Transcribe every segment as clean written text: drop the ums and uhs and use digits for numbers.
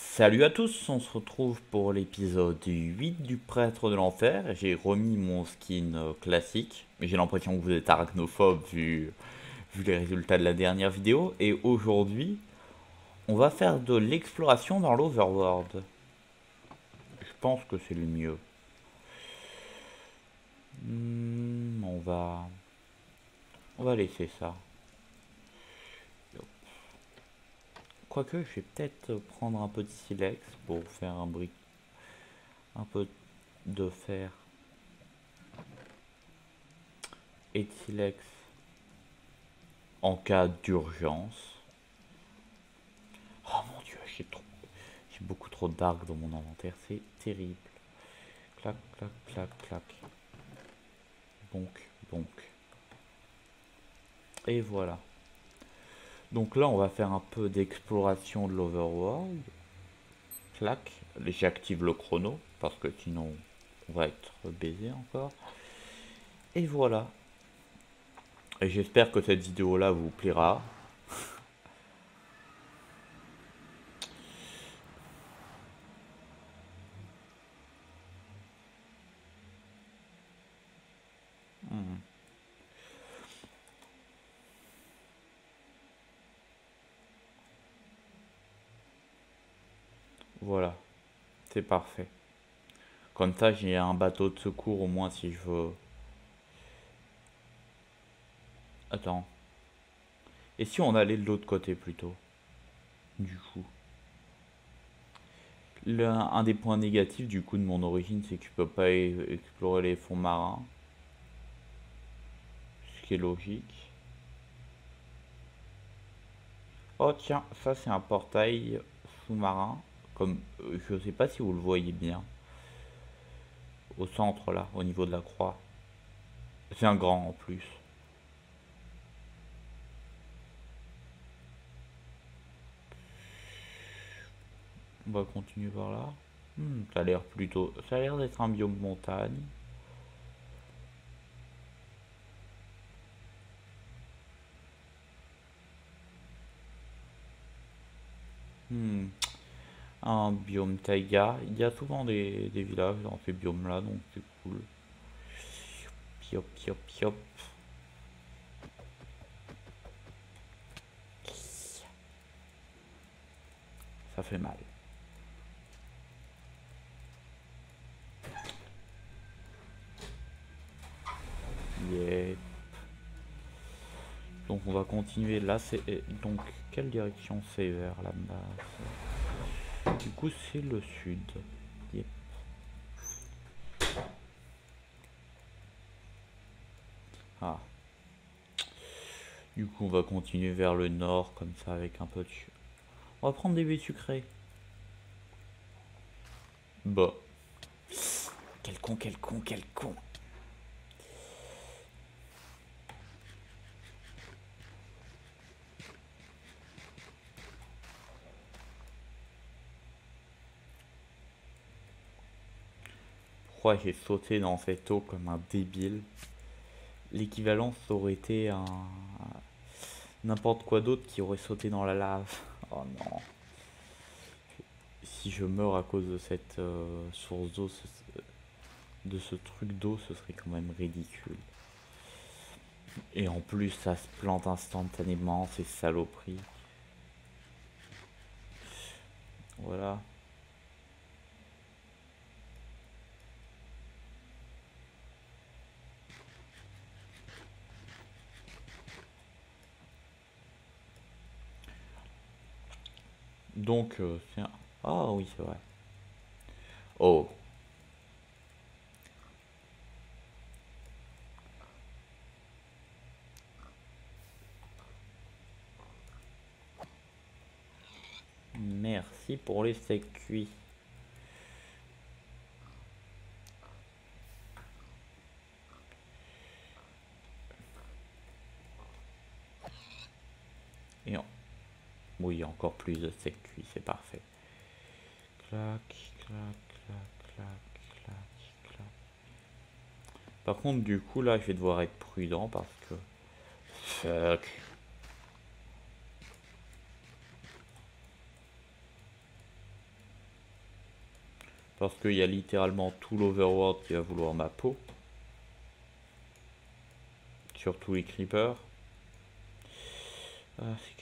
Salut à tous, on se retrouve pour l'épisode 8 du Prêtre de l'Enfer. J'ai remis mon skin classique, mais j'ai l'impression que vous êtes arachnophobe vu les résultats de la dernière vidéo. Et aujourd'hui, on va faire de l'exploration dans l'Overworld. Je pense que c'est le mieux. On va laisser ça. Quoique, je vais peut-être prendre un peu de silex pour faire un peu de fer et de silex en cas d'urgence. Oh mon dieu, j'ai beaucoup trop d'arc dans mon inventaire, c'est terrible. Clac, clac, clac, clac. Donc. Et voilà. Donc là, on va faire un peu d'exploration de l'Overworld. Clac. J'active le chrono, parce que sinon, on va être baisé encore. Et voilà. Et j'espère que cette vidéo-là vous plaira. Voilà. C'est parfait. Comme ça, j'ai un bateau de secours au moins si je veux. Attends. Et si on allait de l'autre côté plutôt? Du coup. Un des points négatifs du coup de mon origine, c'est que je peux pas explorer les fonds marins. Ce qui est logique. Oh tiens, ça c'est un portail sous-marin. Comme je sais pas si vous le voyez bien. Au centre là, au niveau de la croix. C'est un grand en plus. On va continuer par là. Ça a l'air plutôt. Ça a l'air d'être un biome montagne. Hmm, un biome taïga. Il y a souvent des villages dans ces biomes là, donc c'est cool. Piop, piop, piop. Ça fait mal. Yeah. Donc on va continuer là. C'est donc quelle direction c'est vers là-bas? Du coup c'est le sud. Yep. Ah. Du coup on va continuer vers le nord comme ça avec un peu de. On va prendre des baies sucrées. Bah. Quel con, quel con, quel con. Pourquoi j'ai sauté dans cette eau comme un débile? L'équivalent ça aurait été un n'importe quoi d'autre qui aurait sauté dans la lave. Oh non. Si je meurs à cause de cette source d'eau, de ce truc d'eau, ce serait quand même ridicule. Et en plus, ça se plante instantanément, c'est saloperie. Voilà. Donc, c'est un. Ah oui, c'est vrai. Oh. Merci pour les steaks cuits. Et oui, encore plus de steaks cuits, c'est parfait. Clac, clac, clac, clac, clac, clac. Par contre, du coup, là, je vais devoir être prudent parce que. Fuck. Parce qu'il y a littéralement tout l'Overworld qui va vouloir ma peau. Surtout les creepers. Ah, c'est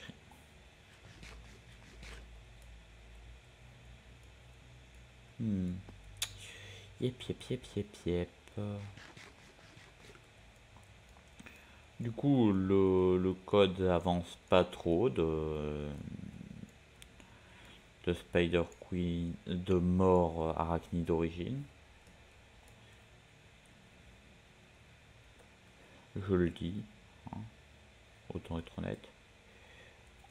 Yep. Du coup, le code avance pas trop de Spider Queen, de mort arachnide d'origine. Je le dis, hein, autant être honnête.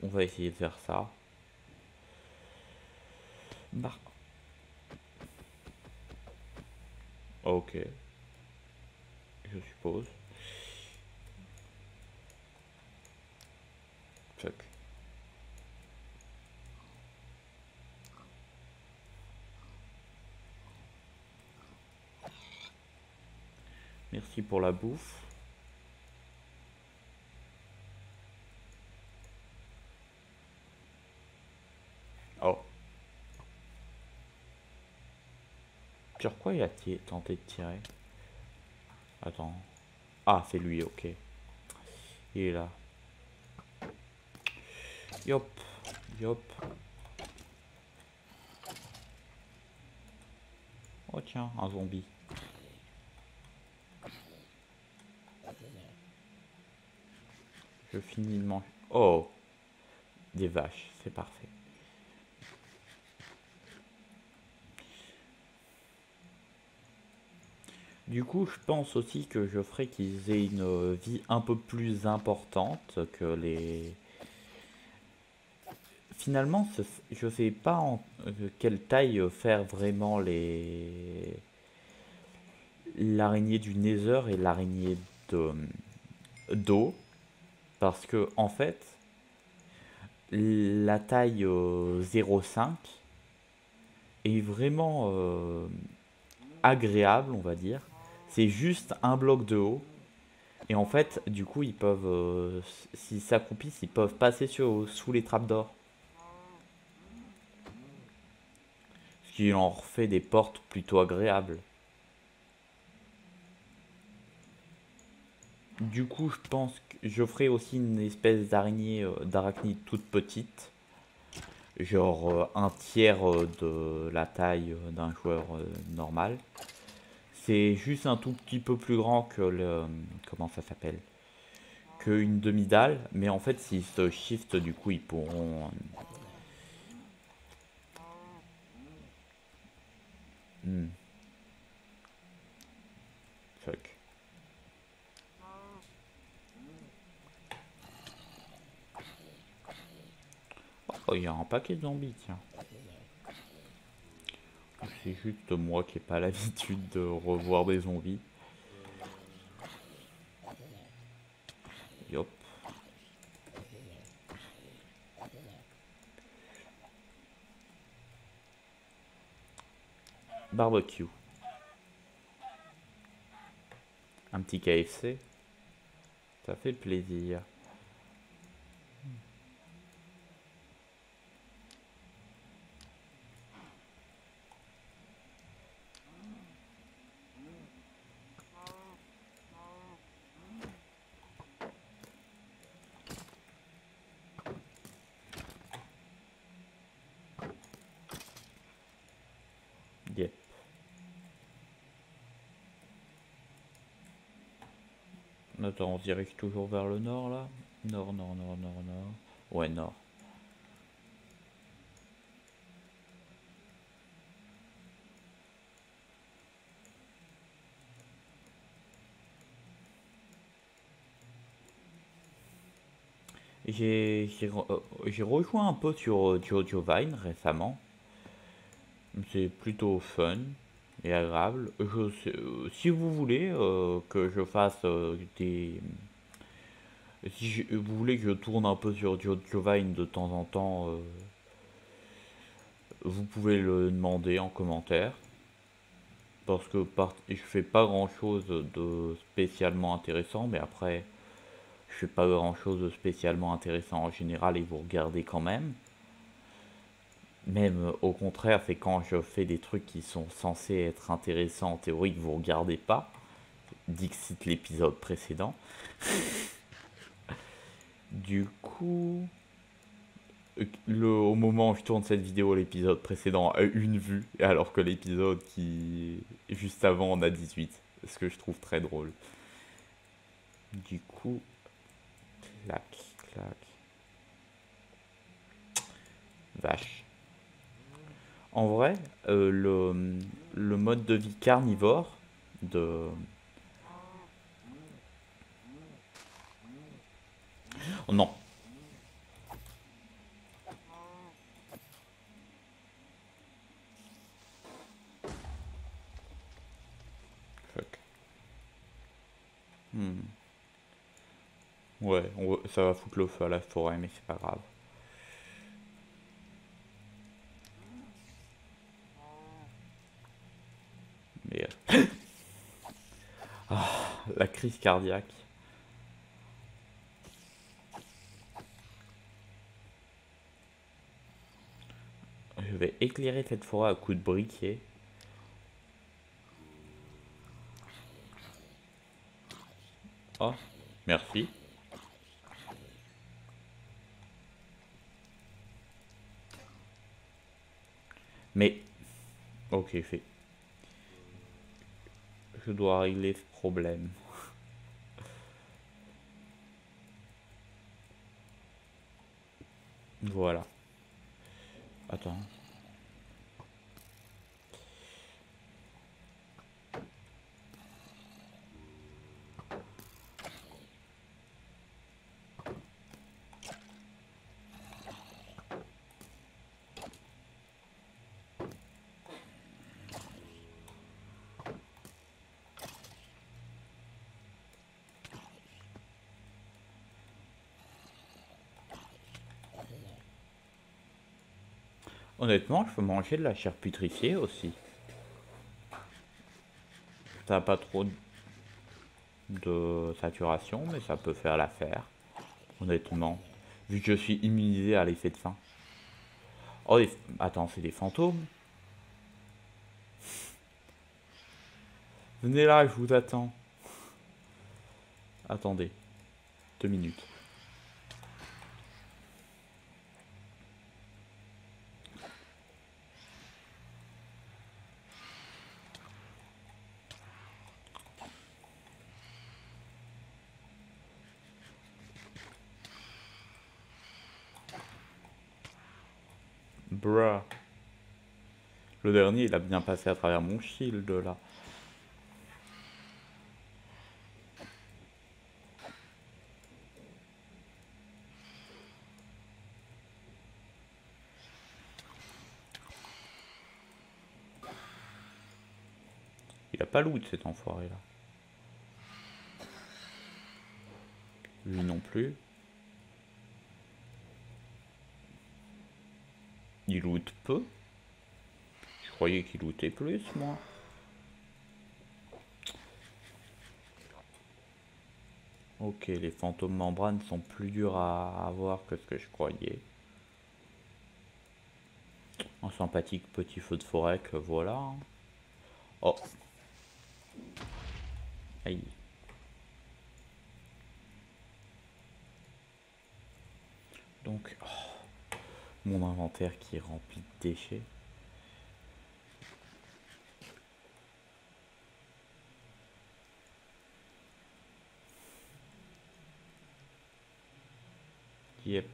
On va essayer de faire ça. Bah. Ok, je suppose. Fuck. Merci pour la bouffe. Oh. Sur quoi il a tenté de tirer? Attends. Ah, c'est lui, ok. Il est là. Yop. Oh tiens, un zombie. Je finis de manger. Oh. Des vaches, c'est parfait. Du coup, je pense aussi que je ferai qu'ils aient une vie un peu plus importante que les... Finalement, je sais pas en quelle taille faire vraiment l'araignée du Nether et l'araignée d'eau. Parce que, en fait, la taille 0,5 est vraiment agréable, on va dire. C'est juste un bloc de haut. Et en fait, du coup, ils peuvent, s'ils s'accroupissent, ils peuvent passer sous les trappes d'or. Ce qui en refait des portes plutôt agréables. Du coup, je pense que je ferai aussi une espèce d'araignée, d'arachnide toute petite. Genre un tiers de la taille d'un joueur normal. C'est juste un tout petit peu plus grand que le... Comment ça s'appelle? Qu'une demi-dalle. Mais en fait, s'ils se shift, du coup, ils pourront... Fuck. Oh, il y a un paquet de zombies, tiens. C'est juste moi qui n'ai pas l'habitude de revoir des zombies. Yop. Barbecue. Un petit KFC. Ça fait plaisir. Yeah. Attends, on se dirige toujours vers le nord là? Nord. Ouais, nord. J'ai rejoint un peu sur Jojo Vine récemment. C'est plutôt fun et agréable. Si vous voulez que je fasse des... Si vous voulez que je tourne un peu sur Jojo Vine de temps en temps, vous pouvez le demander en commentaire. Parce que je fais pas grand chose de spécialement intéressant, mais après, je fais pas grand chose de spécialement intéressant en général et vous regardez quand même. Même au contraire, c'est quand je fais des trucs qui sont censés être intéressants en théorie que vous regardez pas. Dixit l'épisode précédent. Du coup, au moment où je tourne cette vidéo, l'épisode précédent a une vue, alors que l'épisode qui est juste avant en a 18. Ce que je trouve très drôle. Du coup, clac, clac. Vache. En vrai, le mode de vie carnivore de... Oh non. Fuck. Hmm. Ouais, ça va foutre le feu à la forêt, mais c'est pas grave. Mais la crise cardiaque. Je vais éclairer cette forêt à coups de briquet. Oh, merci. Mais, ok, fait. Je dois régler ce problème. Voilà. Attends. Honnêtement, je peux manger de la chair putrifiée aussi. Ça n'a pas trop de saturation, mais ça peut faire l'affaire. Honnêtement. Vu que je suis immunisé à l'effet de faim. Oh, attends, c'est des fantômes. Venez là, je vous attends. Attendez. 2 minutes. Bruh. Le dernier, il a bien passé à travers mon shield là. Il a pas loot cet enfoiré là. Lui non plus. Il loot peu. Je croyais qu'il lootait plus, moi. Ok, les fantômes membranes sont plus durs à avoir que ce que je croyais. Un sympathique petit feu de forêt que voilà. Oh. Aïe. Donc, mon inventaire qui est rempli de déchets. Yep.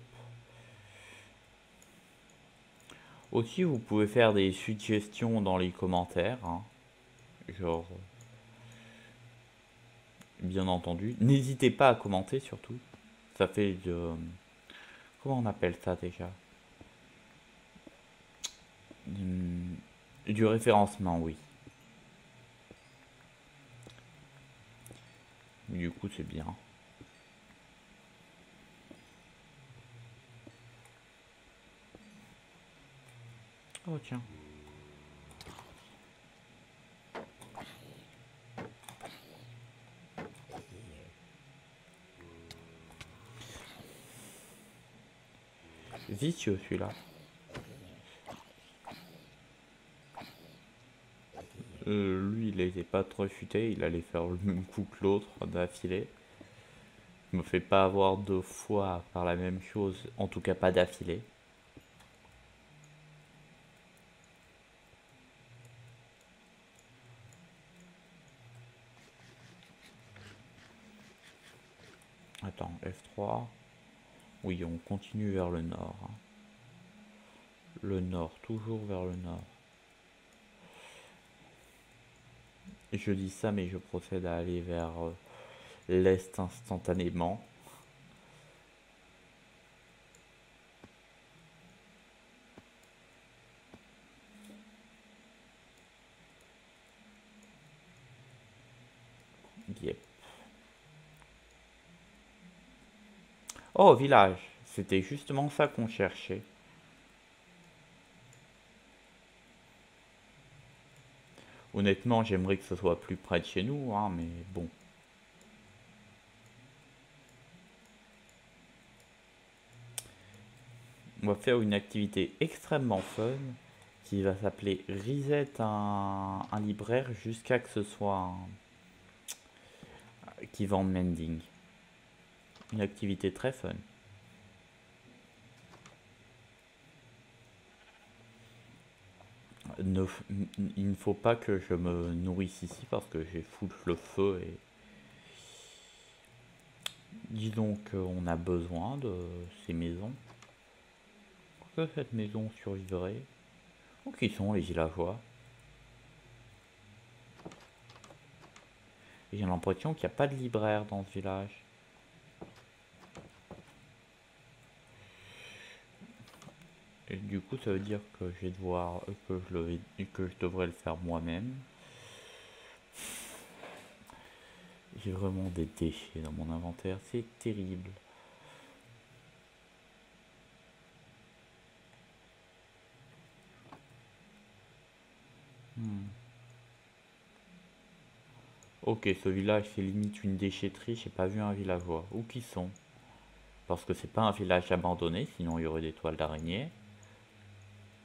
Aussi, vous pouvez faire des suggestions dans les commentaires. Hein. Genre, bien entendu. N'hésitez pas à commenter surtout. Ça fait de... Comment on appelle ça déjà? Du référencement, oui. Du coup, c'est bien. Oh, tiens. Vicieux celui-là. Lui, il était pas trop futé, il allait faire le même coup que l'autre d'affilée. Je me fais pas avoir 2 fois à faire la même chose, en tout cas pas d'affilée. Attends, F3. Oui, on continue vers le nord, hein. Le nord, toujours vers le nord. Je dis ça, mais je procède à aller vers l'est instantanément. Yep. Oh, village. C'était justement ça qu'on cherchait. Honnêtement, j'aimerais que ce soit plus près de chez nous, hein, mais bon. On va faire une activité extrêmement fun qui va s'appeler Reset un libraire jusqu'à que ce soit qui vende mending. Une activité très fun. Ne il ne faut pas que je me nourrisse ici parce que j'ai foutu le feu et disons qu'on a besoin de ces maisons. Que cette maison survivrait. Où qui sont les villageois? J'ai l'impression qu'il n'y a pas de libraire dans ce village. Et du coup, ça veut dire que je vais devoir que je devrais le faire moi-même. J'ai vraiment des déchets dans mon inventaire, c'est terrible. Hmm. Ok, ce village c'est limite une déchetterie, j'ai pas vu un villageois. Où qu'ils sont? Parce que c'est pas un village abandonné, sinon il y aurait des toiles d'araignée.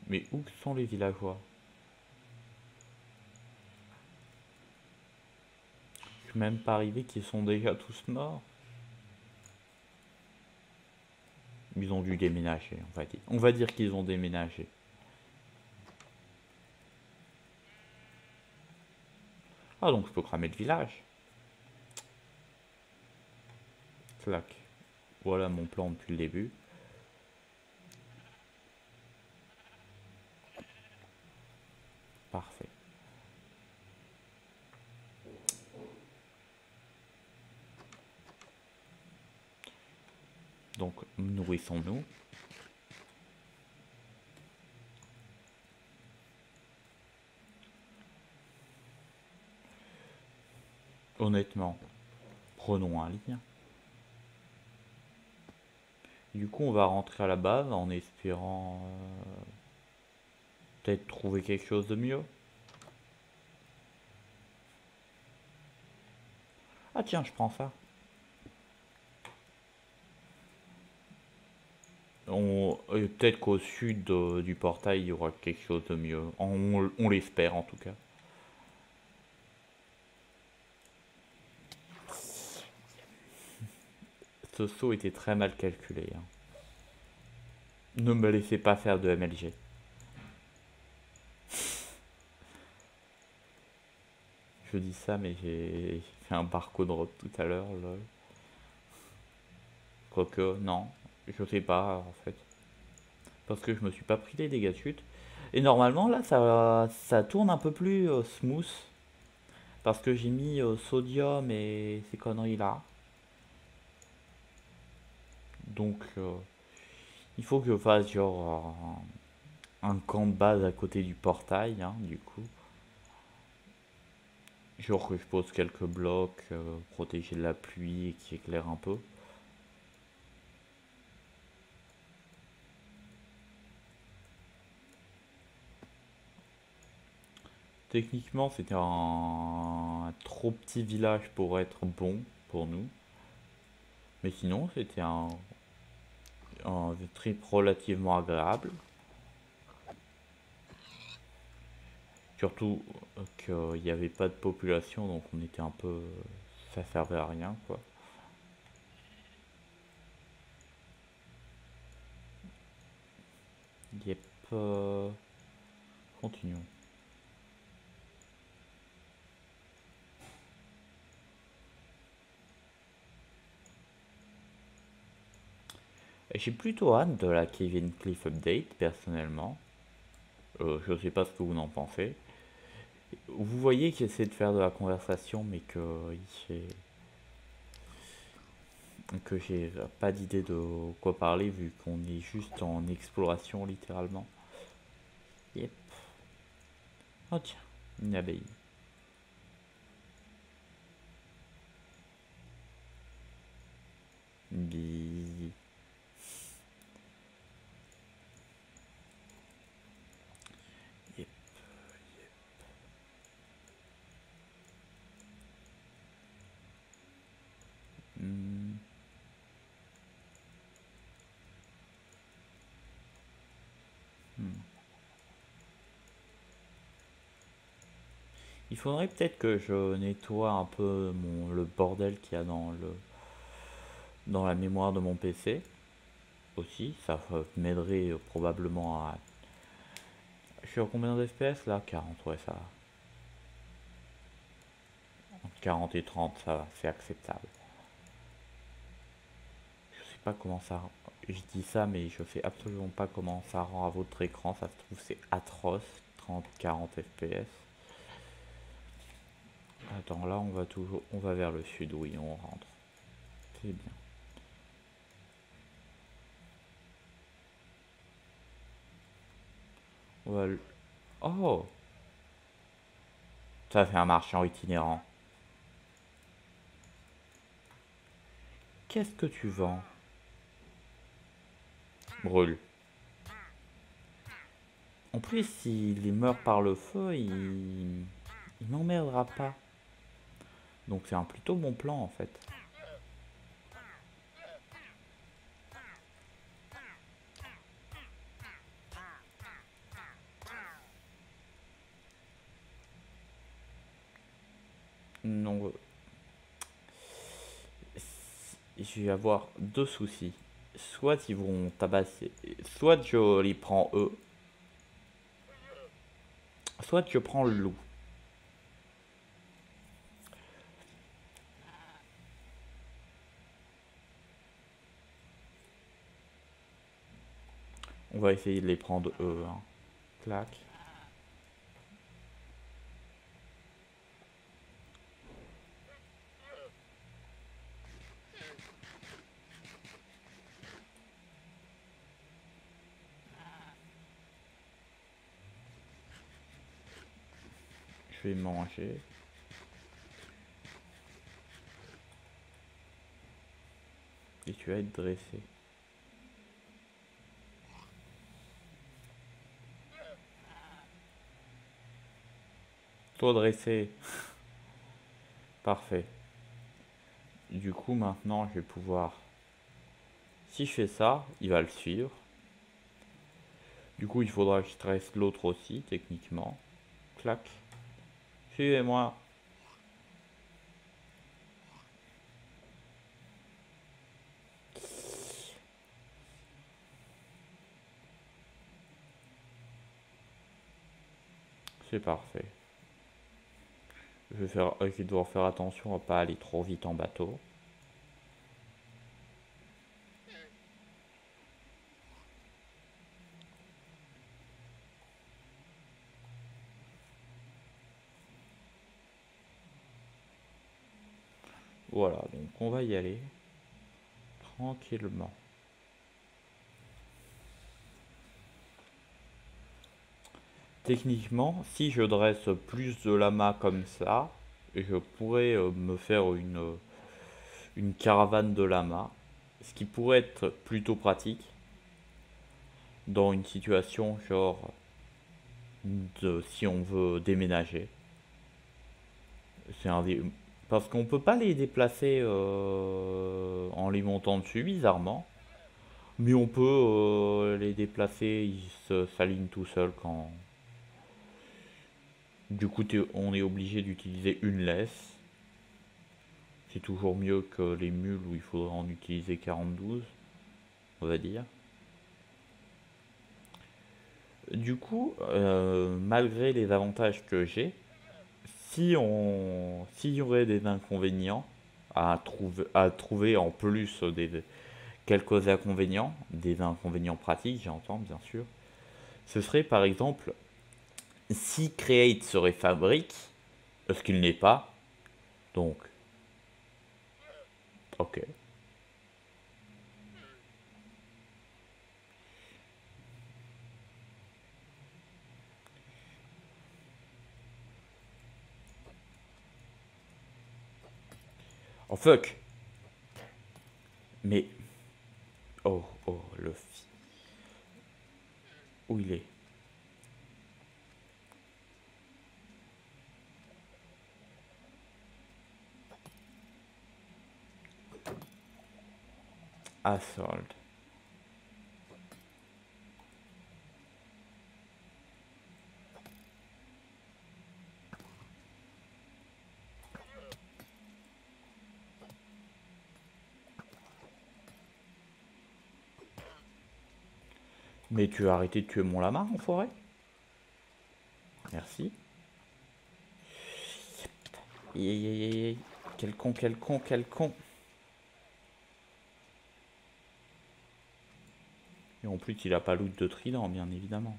Mais où sont les villageois? Je suis même pas arrivé qu'ils sont déjà tous morts. Ils ont dû déménager, on va dire. On va dire qu'ils ont déménagé. Ah donc je peux cramer le village. Clac. Voilà mon plan depuis le début. Parfait. Donc nourrissons-nous. Honnêtement, prenons un lit. Du coup, on va rentrer à la base en espérant peut-être trouver quelque chose de mieux. Ah tiens, je prends ça. Peut-être qu'au sud du portail, il y aura quelque chose de mieux. On l'espère en tout cas. Ce saut était très mal calculé, hein. Ne me laissez pas faire de MLG. Je dis ça, mais j'ai fait un barcode drop tout à l'heure, lol. Quoique, non, je sais pas en fait. Parce que je me suis pas pris les dégâts de chute. Et normalement, là, ça tourne un peu plus smooth. Parce que j'ai mis sodium et ces conneries là. Donc, il faut que je fasse genre un camp de base à côté du portail, hein, du coup. Genre que je pose quelques blocs protégés de la pluie et qui éclairent un peu. Techniquement, c'était un trop petit village pour être bon pour nous. Mais sinon, c'était un trip relativement agréable. Surtout qu'il n'y avait pas de population, donc on était un peu... ça servait à rien, quoi. Yep. Continuons. J'ai plutôt hâte de la Kevin Cliff Update, personnellement. Je sais pas ce que vous en pensez. Vous voyez qu'il essaie de faire de la conversation, mais que j'ai pas d'idée de quoi parler, vu qu'on est juste en exploration, littéralement. Yep. Oh tiens, une abeille. Bi. Yep. Hmm. Hmm. Il faudrait peut-être que je nettoie un peu le bordel qu'il y a dans la mémoire de mon PC aussi. Ça m'aiderait probablement à... Je suis à combien de FPS là? 40, ouais, ça va. Entre 40 et 30, ça va, c'est acceptable. Je sais pas comment ça... Je dis ça, mais je sais absolument pas comment ça rend à votre écran. Ça se trouve, c'est atroce. 30, 40 FPS. Attends, là, on va toujours... On va vers le sud, oui, on rentre. C'est bien. On va... Oh! Ça fait un marchand itinérant. Qu'est-ce que tu vends? Brûle. En plus, s'il meurt par le feu, il m'emmerdera pas. Donc c'est un plutôt bon plan en fait. Non, je vais avoir deux soucis. Soit ils vont tabasser, soit je les prends eux, soit je prends le loup. On va essayer de les prendre eux. Hein. Clac. Je vais manger. Et tu vas être dressé. Toi dressé. Parfait. Du coup maintenant je vais pouvoir... Si je fais ça, il va le suivre. Du coup il faudra que je dresse l'autre aussi, techniquement. Clac. Suivez-moi. C'est parfait. Je vais devoir faire attention à pas aller trop vite en bateau. Voilà, donc on va y aller tranquillement. Techniquement, si je dresse plus de lamas comme ça, je pourrais me faire une caravane de lamas, ce qui pourrait être plutôt pratique dans une situation genre de si on veut déménager. C'est un parce qu'on peut pas les déplacer en les montant dessus bizarrement, mais on peut les déplacer, ils s'alignent tout seuls Du coup, on est obligé d'utiliser une laisse. C'est toujours mieux que les mules où il faudrait en utiliser 42, on va dire. Du coup, malgré les avantages que j'ai, s'il y aurait des inconvénients à trouver en plus des quelques inconvénients, des inconvénients pratiques, j'entends bien sûr, ce serait par exemple si Create serait fabrique, ce qu'il n'est pas, donc ok. Oh fuck. Mais oh oh le où il est? Assault. Mais tu as arrêté de tuer mon lama, enfoiré? Merci. Aïe, aïe, aïe, aïe. Quel con, quel con, quel con. Et en plus, il a pas loot de trident, bien évidemment.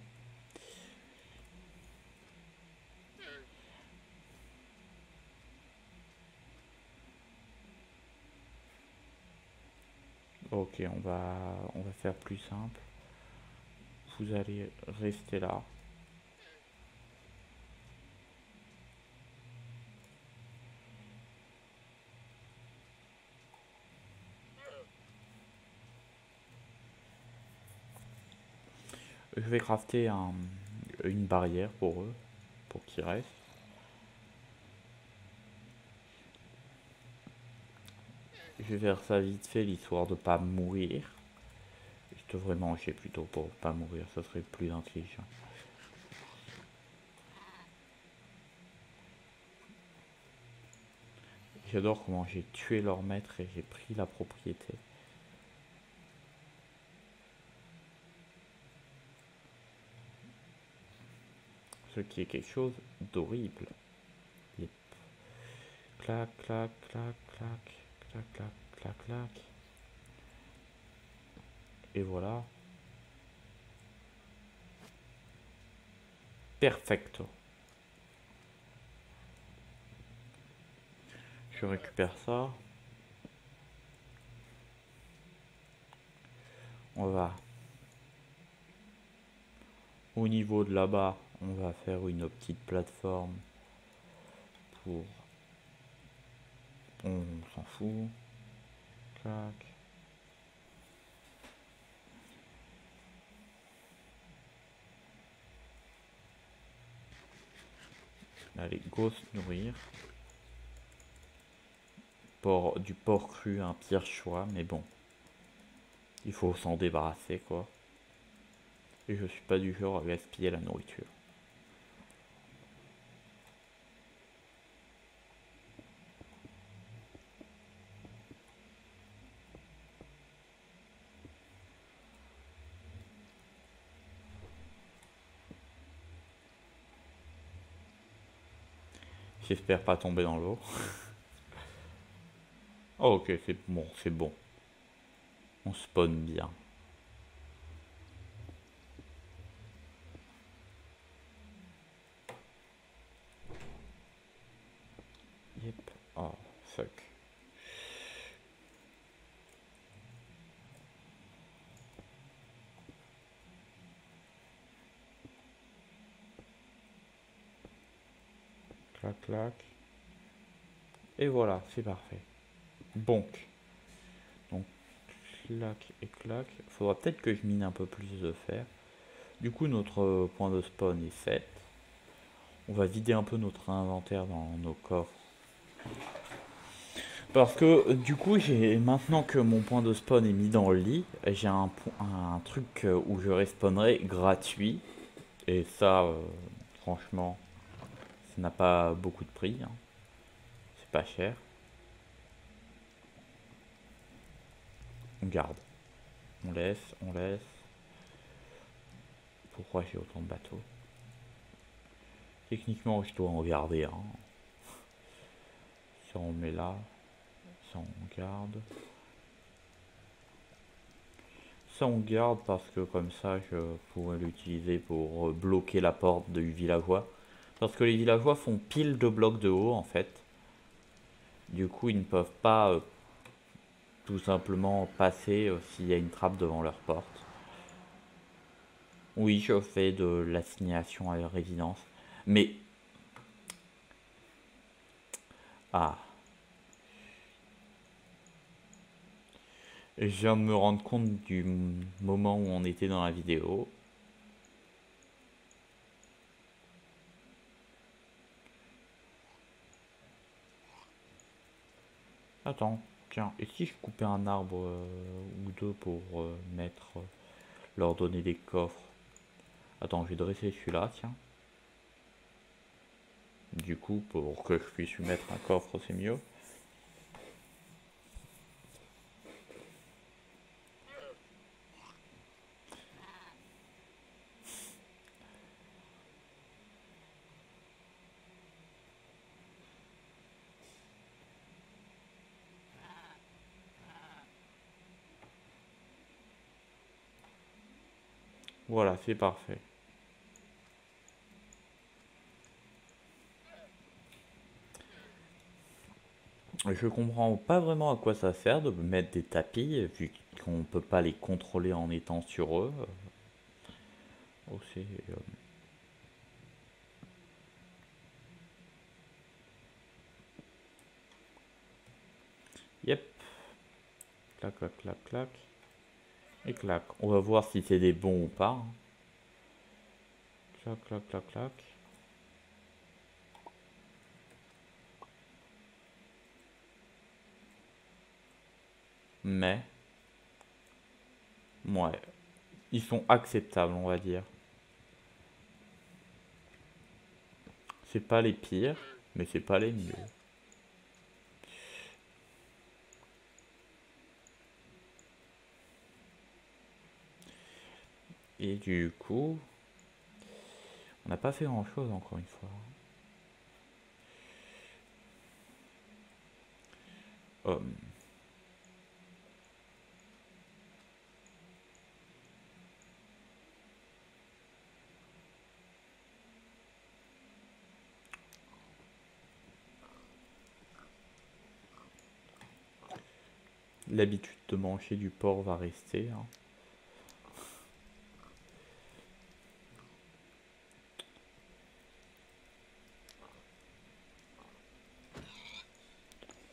Ok, on va faire plus simple. Vous allez rester là. Je vais crafter une barrière pour eux, pour qu'ils restent. Je vais faire ça vite fait, l'histoire de pas mourir. Je devrais manger plutôt pour pas mourir, ça serait plus intelligent. J'adore comment j'ai tué leur maître et j'ai pris la propriété. Ce qui est quelque chose d'horrible. Yep. Clac, clac, clac, clac, clac, clac, clac, clac. Et voilà. Perfecto. Je récupère ça. On va au niveau de là-bas, on va faire une petite plateforme pour... On s'en fout. Clac. Allez, go se nourrir. Du porc cru, un pire choix, mais bon. Il faut s'en débarrasser, quoi. Et je suis pas du genre à gaspiller la nourriture. J'espère pas tomber dans l'eau. Oh, ok, c'est bon, c'est bon. On spawn bien. Yep. Oh, fuck. Clac, clac. Et voilà, c'est parfait. Donc, clac et clac. Faudra peut-être que je mine un peu plus de fer. Du coup, notre point de spawn est fait. On va vider un peu notre inventaire dans nos coffres. Parce que du coup, maintenant que mon point de spawn est mis dans le lit, j'ai un truc où je respawnerai gratuit. Et ça, franchement, ça n'a pas beaucoup de prix, hein. C'est pas cher. On garde. On laisse, on laisse. Pourquoi j'ai autant de bateaux? Techniquement, je dois en garder un. Ça on met là. Ça on garde. Ça on garde parce que comme ça je pourrais l'utiliser pour bloquer la porte du villageois. Parce que les villageois font pile de blocs de haut en fait. Du coup ils ne peuvent pas tout simplement passer s'il y a une trappe devant leur porte. Oui, je fais de l'assignation à leur résidence. Mais... Ah. Je viens de me rendre compte du moment où on était dans la vidéo. Attends, tiens, et si je coupais un arbre ou deux pour leur donner des coffres? Attends, je vais dresser celui-là, tiens. Du coup, pour que je puisse lui mettre un coffre, c'est mieux. Voilà, c'est parfait. Je comprends pas vraiment à quoi ça sert de mettre des tapis, vu qu'on peut pas les contrôler en étant sur eux. Oh, c'est... Yep. Clac, clac, clac, clac. Et clac. On va voir si c'est des bons ou pas, hein. Clac, clac, clac, clac. Mais... Ouais. Ils sont acceptables, on va dire. C'est pas les pires, mais c'est pas les mieux. Et du coup, on n'a pas fait grand chose encore une fois. Hum. L'habitude de manger du porc va rester, hein.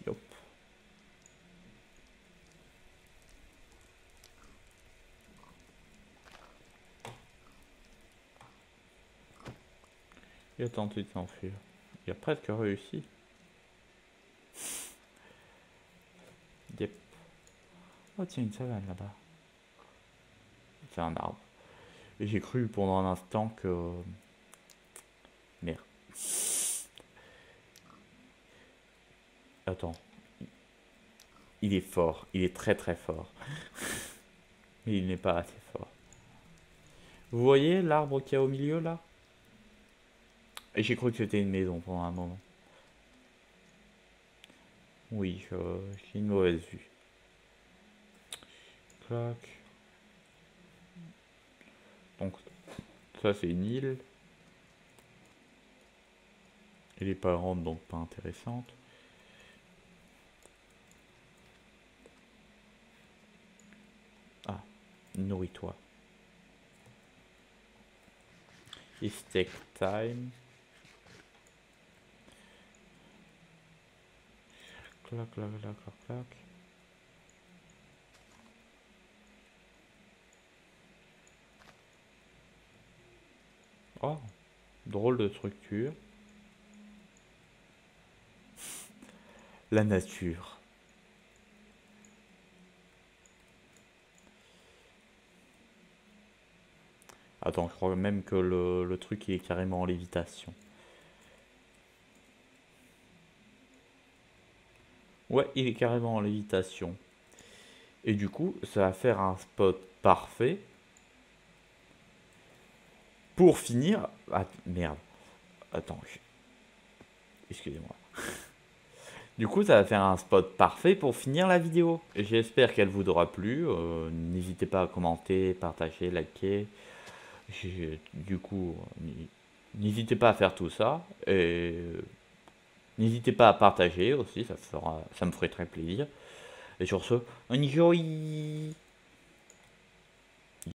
Yop. Il a tenté de s'enfuir. Il a presque réussi. Yep. Oh tiens, une savane là-bas. C'est un arbre. Et j'ai cru pendant un instant que... Merde. Attends. Il est fort. Il est très très fort. Mais il n'est pas assez fort. Vous voyez l'arbre qu'il y a au milieu là? Et j'ai cru que c'était une maison pendant un moment. Oui, j'ai une mauvaise vue. Clac. Donc ça c'est une île. Elle est pas grande donc pas intéressante. Ah, nourris-toi. Et steak time. Clac, clac, clac, clac, clac. Oh, drôle de structure. La nature. Attends, je crois même que le truc il est carrément en lévitation. Ouais, il est carrément en lévitation. Et du coup, ça va faire un spot parfait pour finir. Ah, merde. Attends, excusez-moi. Du coup, ça va faire un spot parfait pour finir la vidéo. J'espère qu'elle vous aura plu. N'hésitez pas à commenter, partager, liker. Du coup, n'hésitez pas à faire tout ça. Et n'hésitez pas à partager aussi, ça me ferait très plaisir. Et sur ce, enjoy!